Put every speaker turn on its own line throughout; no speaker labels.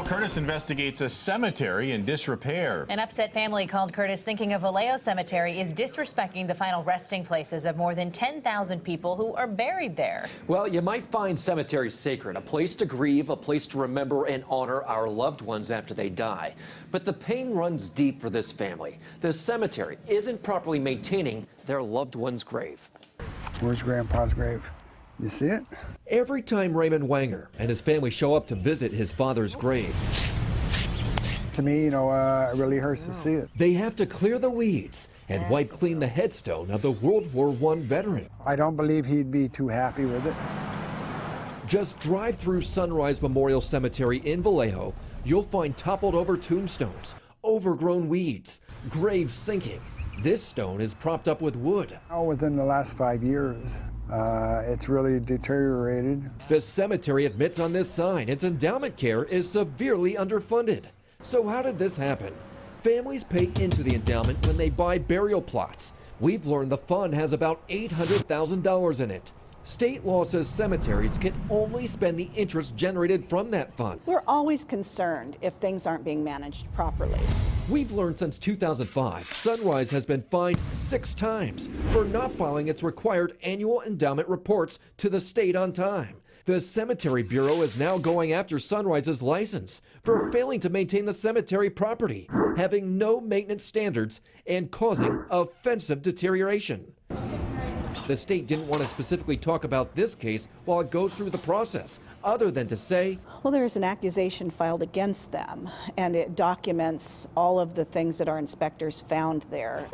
Kurtis investigates a cemetery in disrepair.
An upset family called Kurtis thinking a Vallejo cemetery is disrespecting the final resting places of more than 10,000 people who are buried there.
Well, you might find cemeteries sacred, a place to grieve, a place to remember and honor our loved ones after they die. But the pain runs deep for this family. The cemetery isn't properly maintaining their loved one's grave.
Where's Grandpa's grave? You see it?
Every time Raymond Wenger and his family show up to visit his father's grave,
to me, it really hurts to see it.
they have to clear the weeds and wipe clean the headstone of the World War I veteran.
I don't believe he'd be too happy with it.
Just drive through Sunrise Memorial Cemetery in Vallejo, you'll find toppled over tombstones, overgrown weeds, graves sinking. This stone is propped up with wood.
Within the last 5 years, it's really deteriorated.
The cemetery admits on this sign its endowment care is severely underfunded. So how did this happen? Families pay into the endowment when they buy burial plots. We've learned the fund has about $800,000 in it. State law says cemeteries can only spend the interest generated from that fund.
We're always concerned if things aren't being managed properly.
We've learned since 2005, Sunrise has been fined 6 times for not filing its required annual endowment reports to the state on time. The Cemetery Bureau is now going after Sunrise's license for failing to maintain the cemetery property, having no maintenance standards, and causing offensive deterioration. The state didn't want to specifically talk about this case while it goes through the process, other than to say,
Well, there is an accusation filed against them, and it documents all of the things that our inspectors found there.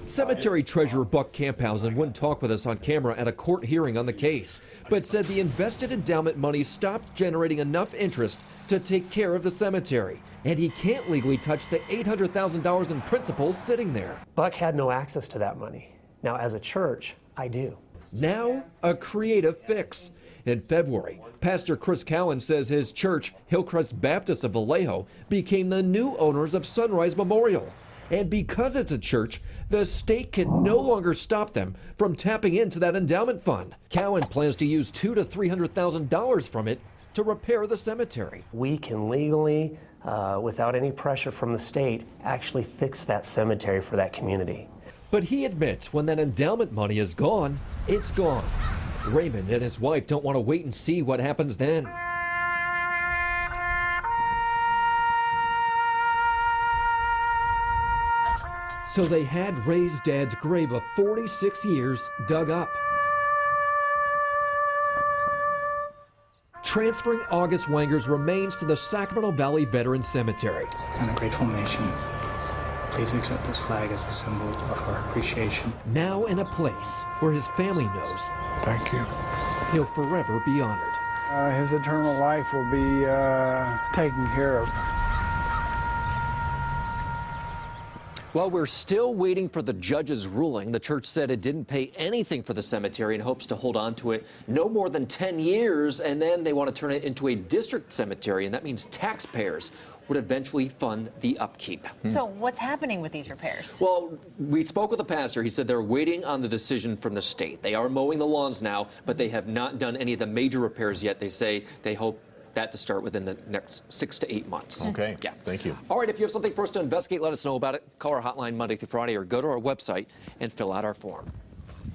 Cemetery Treasurer Buck Camphausen wouldn't talk with us on camera at a court hearing on the case, but said the invested endowment money stopped generating enough interest to take care of the cemetery, and he can't legally touch the $800,000 in principal sitting there.
Buck had no access to that money. Now, as a church, I do.
Now, a creative fix. In February, Pastor Chris Cowan says his church, Hillcrest Baptist of Vallejo, became the new owners of Sunrise Memorial. And because it's a church, the state can no longer stop them from tapping into that endowment fund. Cowan plans to use $200,000 to $300,000 from it to repair the cemetery.
We can legally, without any pressure from the state, actually fix that cemetery for that community.
But he admits when that endowment money is gone, it's gone. Raymond and his wife don't want to wait and see what happens then. So they had Ray's dad's grave of 46 years dug up. Transferring August Wenger's remains to the Sacramento Valley Veterans Cemetery.
And a grateful nation. Please accept this flag as a symbol of our appreciation.
Now in a place where his family knows.
Thank you.
He'll forever be honored.
His eternal life will be taken care of.
Well, we're still waiting for the judge's ruling. The church said it didn't pay anything for the cemetery and hopes to hold on to it no more than 10 years, and then they want to turn it into a district cemetery, and that means taxpayers would eventually fund the upkeep.
So what's happening with these repairs?
Well, we spoke with the pastor. He said they're waiting on the decision from the state. They are mowing the lawns now, but they have not done any of the major repairs yet. They say they hope that to start within the next 6 to 8 months.
Okay.
Yeah.
Thank you.
All right, if you have something for us to investigate, let us know about it. Call our hotline Monday through Friday or go to our website and fill out our form.